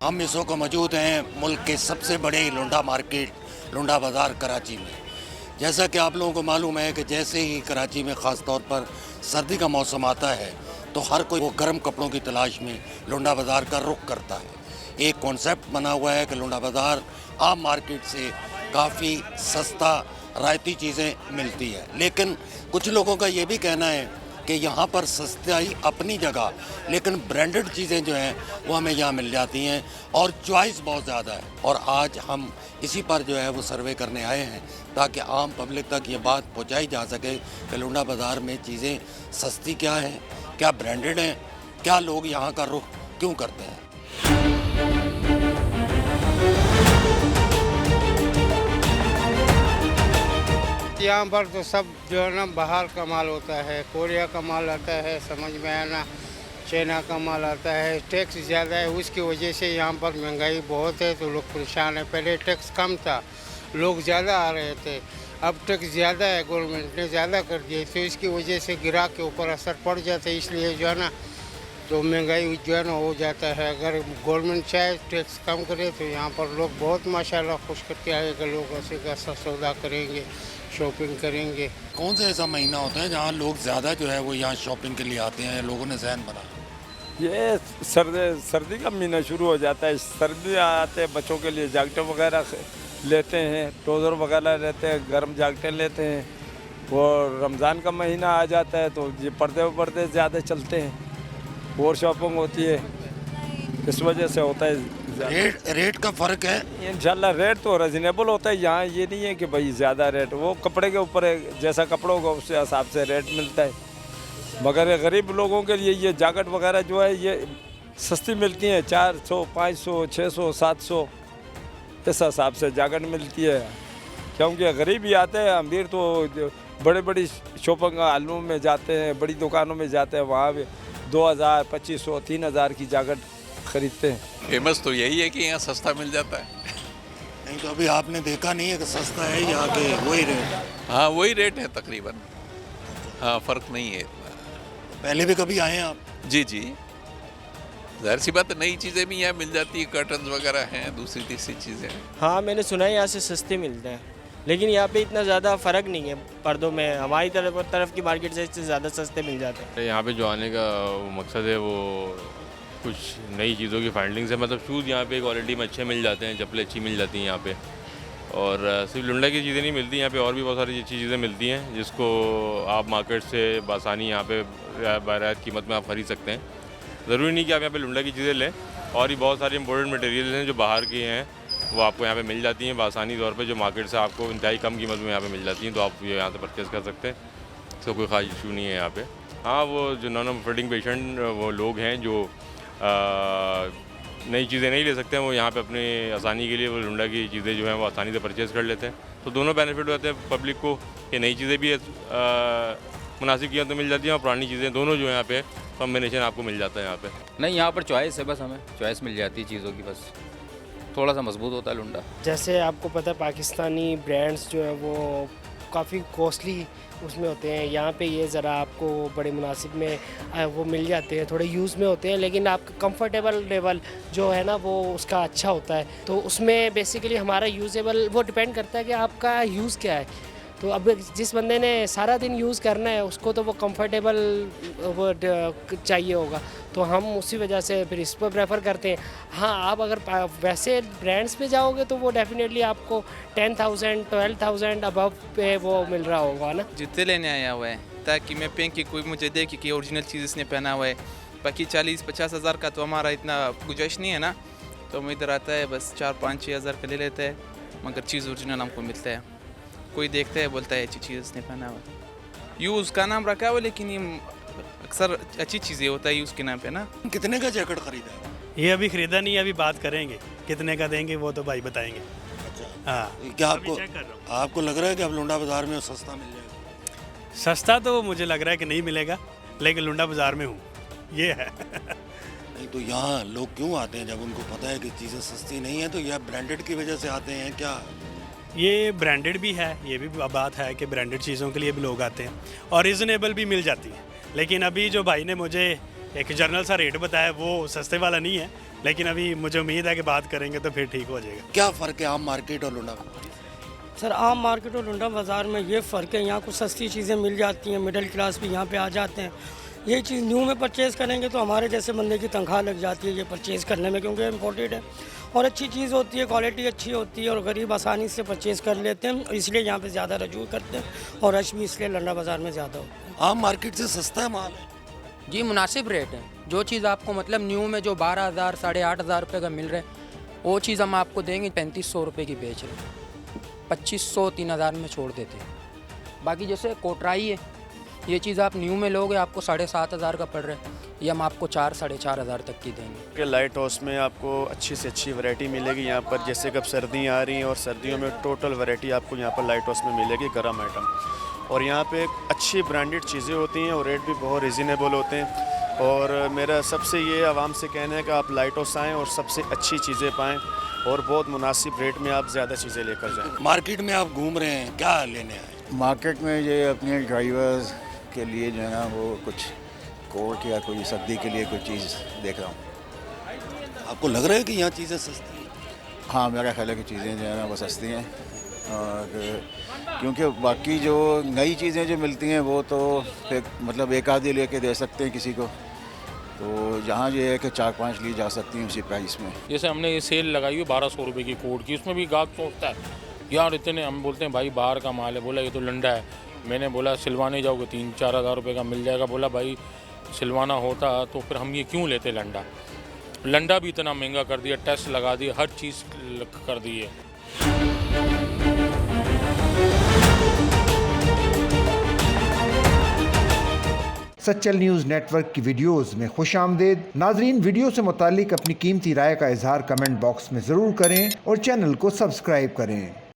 हम इस वक्त मौजूद हैं मुल्क के सबसे बड़े लुंडा मार्केट लुंडा बाज़ार कराची में। जैसा कि आप लोगों को मालूम है कि जैसे ही कराची में ख़ास तौर पर सर्दी का मौसम आता है तो हर कोई वो गर्म कपड़ों की तलाश में लुंडा बाज़ार का रुख करता है। एक कॉन्सेप्ट बना हुआ है कि लुंडा बाज़ार आम मार्केट से काफ़ी सस्ता रायती चीज़ें मिलती है, लेकिन कुछ लोगों का ये भी कहना है कि यहाँ पर सस्ताई अपनी जगह, लेकिन ब्रांडेड चीज़ें जो हैं वो हमें यहाँ मिल जाती हैं और चॉइस बहुत ज़्यादा है। और आज हम इसी पर जो है वो सर्वे करने आए हैं ताकि आम पब्लिक तक ये बात पहुँचाई जा सके कि लुंडा बाज़ार में चीज़ें सस्ती क्या हैं, क्या ब्रांडेड हैं, क्या लोग यहाँ का रुख क्यों करते हैं। यहाँ पर तो सब जो है ना बाहर का माल होता है, कोरिया का माल आता है, समझ में आना, चाइना का माल आता है। टैक्स ज़्यादा है, उसकी वजह से यहाँ पर महंगाई बहुत है तो लोग परेशान है। पहले टैक्स कम था, लोग ज़्यादा आ रहे थे, अब टैक्स ज़्यादा है, गवर्नमेंट ने ज़्यादा कर दिया तो इसकी वजह से ग्राहक के ऊपर असर पड़ जाता है। इसलिए जो है ना तो महंगाई जो है ना हो जाता है। अगर गवर्नमेंट चाहे टैक्स कम करे तो यहाँ पर लोग बहुत माशाल्लाह खुश करके आएगा, लोग ऐसे का सौदा करेंगे, शॉपिंग करेंगे। कौन सा ऐसा महीना होता है जहाँ लोग ज़्यादा जो है वो यहाँ शॉपिंग के लिए आते हैं, लोगों ने जहन बना? ये सर्दी का महीना शुरू हो जाता है। सर्दी आते हैं, बच्चों के लिए जैकेट वगैरह लेते हैं, ट्राउज़र वगैरह लेते हैं, गर्म जैकेटें लेते हैं। वो रमज़ान का महीना आ जाता है तो ये पर्दे ज़्यादा चलते हैं और शॉपिंग होती है, इस वजह से होता है। रेट का फ़र्क है इंशाल्लाह। रेट तो रीजनेबल होता है यहाँ, ये नहीं है कि भाई ज़्यादा रेट, वो कपड़े के ऊपर है, जैसा कपड़ा होगा उस हिसाब से रेट मिलता है। मगर गरीब लोगों के लिए ये जैकेट वगैरह जो है ये सस्ती मिलती हैं, 400, 500, 600, 700 इस हिसाब से जैकेट मिलती है। क्योंकि गरीब ही आते हैं, अमीर तो बड़े बड़ी शॉपिंग हॉलों में जाते हैं, बड़ी दुकानों में जाते हैं, वहाँ भी 2000, 2500, 3000 की जैकेट खरीदते हैं। फेमस तो यही है कि यहाँ सस्ता मिल जाता है। नहीं तो अभी आपने देखा नहीं है कि सस्ता है यहाँ के वही रेट? हाँ वही रेट है तकरीबन, हाँ फ़र्क नहीं है इतना। पहले भी कभी आए हैं आप? जी जी, ज़ाहिर सी बात है, नई चीज़ें भी यहाँ मिल जाती है, कर्टन्स वगैरह हैं, दूसरी तीसरी चीज़ें। हाँ मैंने सुना है यहाँ से सस्ते मिलते हैं, लेकिन यहाँ पे इतना ज़्यादा फ़र्क नहीं है पर्दों में। हमारी तरफ की मार्केट से इससे ज़्यादा सस्ते मिल जाते हैं। यहाँ पे जो आने का मकसद है वो कुछ नई चीज़ों की फाइंडिंग्स है। मतलब शूज़ यहाँ पे क्वालिटी में अच्छे मिल जाते हैं, चप्पलें अच्छी मिल जाती हैं यहाँ पे। और सिर्फ लुंडा की चीज़ें नहीं मिलती यहाँ पे, और भी बहुत सारी अच्छी चीज़ें मिलती हैं जिसको आप मार्केट से बआसानी यहाँ पे बाहर कीमत में आप खरीद सकते हैं। ज़रूरी नहीं कि आप यहाँ पे लुंडा की चीज़ें लें, और भी बहुत सारी इंपोर्टेड मटेरियल हैं जो बाहर के हैं, वो आपको यहाँ पे मिल जाती हैं बआसानी तौर पे, जो मार्केट से आपको इंतहाई कम कीमत में यहाँ पे मिल जाती हैं, तो आप ये यहाँ से परचेज़ कर सकते हैं। इसका कोई ख़ास इशू नहीं है यहाँ पे। हाँ वो जो नॉन ऑपरेटिंग पेशेंट वो लोग हैं जो नई चीज़ें नहीं ले सकते हैं, वो यहाँ पे अपने आसानी के लिए वो लुंडा की चीज़ें जो हैं वो आसानी से परचेज़ कर लेते हैं। तो दोनों बेनिफिट होते हैं पब्लिक को कि नई चीज़ें भी मुनासिब कीमत में मिल जाती हैं और पुरानी चीज़ें दोनों जो है यहाँ पे कॉम्बिनेशन आपको मिल जाता है यहाँ पे। नहीं, यहाँ पर चॉइस है, बस हमें चॉइस मिल जाती है चीज़ों की, बस थोड़ा सा मजबूत होता है लुंडा। जैसे आपको पता है पाकिस्तानी ब्रांड्स जो है वो काफ़ी कॉस्टली उसमें होते हैं, यहाँ पे ये ज़रा आपको बड़े मुनासिब में वो मिल जाते हैं, थोड़े यूज़ में होते हैं, लेकिन आपका कंफर्टेबल लेवल जो है ना वो उसका अच्छा होता है। तो उसमें बेसिकली हमारा यूज़ेबल वो डिपेंड करता है कि आपका यूज़ क्या है। तो अब जिस बंदे ने सारा दिन यूज़ करना है उसको तो वो कंफर्टेबल वो चाहिए होगा, तो हम उसी वजह से फिर इस पर प्रेफर करते हैं। हाँ आप अगर वैसे ब्रांड्स पे जाओगे तो वो डेफिनेटली आपको 10,000 12,000 अबव पे वो मिल रहा होगा ना। जूते लेने आया हुआ है ताकि मैं पहन के कोई मुझे देखे कि ओरिजिनल चीज़ इसने पहना हुआ है। बाकी 40-50 हज़ार का तो हमारा इतना गुंजाइश नहीं है ना, तो हम इधर आता है बस 4-5-6 हज़ार का ले लेते हैं, मगर चीज़ ओरिजिनल हमको मिलता है। कोई देखता है बोलता है अच्छी चीज़ इसने पहना हुआ, यूज़ का नाम रखा हुआ, लेकिन ये अक्सर अच्छी चीज़ें होता है यूज़ के नाम पे ना। कितने का जैकेट खरीदा है? ये अभी ख़रीदा नहीं है, अभी बात करेंगे कितने का देंगे वो तो भाई बताएंगे। अच्छा हाँ क्या अभी आपको लग रहा है कि अब लुंडा बाज़ार में सस्ता मिल जाएगा? सस्ता तो मुझे लग रहा है कि नहीं मिलेगा, लेकिन लुंडा बाज़ार में हूँ ये है। नहीं तो यहाँ लोग क्यों आते हैं जब उनको पता है कि चीज़ें सस्ती नहीं है? तो यह ब्रांडेड की वजह से आते हैं क्या? ये ब्रांडेड भी है, ये भी बात है कि ब्रांडेड चीज़ों के लिए भी लोग आते हैं और रीज़नेबल भी मिल जाती है। लेकिन अभी जो भाई ने मुझे एक जनरल सा रेट बताया वो सस्ते वाला नहीं है, लेकिन अभी मुझे उम्मीद है कि बात करेंगे तो फिर ठीक हो जाएगा। क्या फ़र्क है आम मार्केट और लुंडा? सर आम मार्केट और लुंडा बाज़ार में ये फ़र्क है, यहाँ कुछ सस्ती चीज़ें मिल जाती हैं, मिडिल क्लास भी यहाँ पे आ जाते हैं। ये चीज़ न्यू में परचेज़ करेंगे तो हमारे जैसे बंदे की तनख्वाह लग जाती है ये परचेज़ करने में, क्योंकि इम्पोर्टेड है और अच्छी चीज़ होती है, क्वालिटी अच्छी होती है और गरीब आसानी से परचेज़ कर लेते हैं, इसलिए यहाँ पे ज़्यादा रजू करते हैं और रश भी इसलिए लंडा बाज़ार में ज़्यादा होता है। आम मार्केट से सस्ता है माल है? जी मुनासिब रेट है। जो चीज़ आपको मतलब न्यू में जो 12,000 8,500 रुपये का मिल रहा है वो चीज़ हम आपको देंगे 3,500 रुपये की बेच रहे हैं, 2,500 3,000 में छोड़ देते हैं। बाकी जैसे कोटराई है, ये चीज़ आप न्यू में लोगे आपको 7,500 का पड़ रहा है, ये हम आपको 4 साढ़े 4,000 तक की देंगे। कि लाइट हाउस में आपको अच्छी से अच्छी वैरायटी मिलेगी यहाँ पर। जैसे कब सर्दियाँ आ रही हैं और सर्दियों में टोटल वैरायटी आपको यहाँ पर लाइट हाउस में मिलेगी, गर्म आइटम। और यहाँ पे अच्छी ब्रांडेड चीज़ें होती हैं और रेट भी बहुत रिजनेबल होते हैं। और मेरा सबसे ये आवाम से कहना है कि आप लाइट हाउस आएँ और सबसे अच्छी चीज़ें पाएँ और बहुत मुनासिब रेट में आप ज़्यादा चीज़ें लेकर जाएँ। मार्केट में आप घूम रहे हैं, क्या लेने आए? मार्केट में ये अपने ड्राइवर्स के लिए जो है ना वो कुछ कोट या कोई सर्दी के लिए कोई चीज़ देख रहा हूँ। आपको लग रहा है कि यहाँ चीज़ें सस्ती हैं? हाँ, मेरा ख्याल है कि चीज़ें जो है ना वो सस्ती हैं, और क्योंकि बाकी जो नई चीज़ें जो मिलती हैं वो तो फिर मतलब एक आधी लेके दे सकते हैं किसी को, तो जहाँ ये है कि 4-5 ली जा सकती हैं उसी प्राइस में। जैसे हमने ये सेल लगाई हुई 1,200 रुपये की कोट की, उसमें भी गाहक सोचता है यार इतने, हम बोलते हैं भाई बाहर का माल है, बोला ये तो लंडा है। मैंने बोला सिलवाने जाओगे 3-4 हज़ार रुपये का मिल जाएगा, बोला भाई सिलवाना होता तो फिर हम ये क्यों लेते लंडा। लंडा भी इतना महंगा कर दिया, टेस्ट लगा दिए, हर चीज़ कर दी है। सच्चल न्यूज़ नेटवर्क की वीडियोस में खुशामदीद। नाजरीन, वीडियो से मुतालिक अपनी कीमती राय का इजहार कमेंट बॉक्स में ज़रूर करें और चैनल को सब्सक्राइब करें।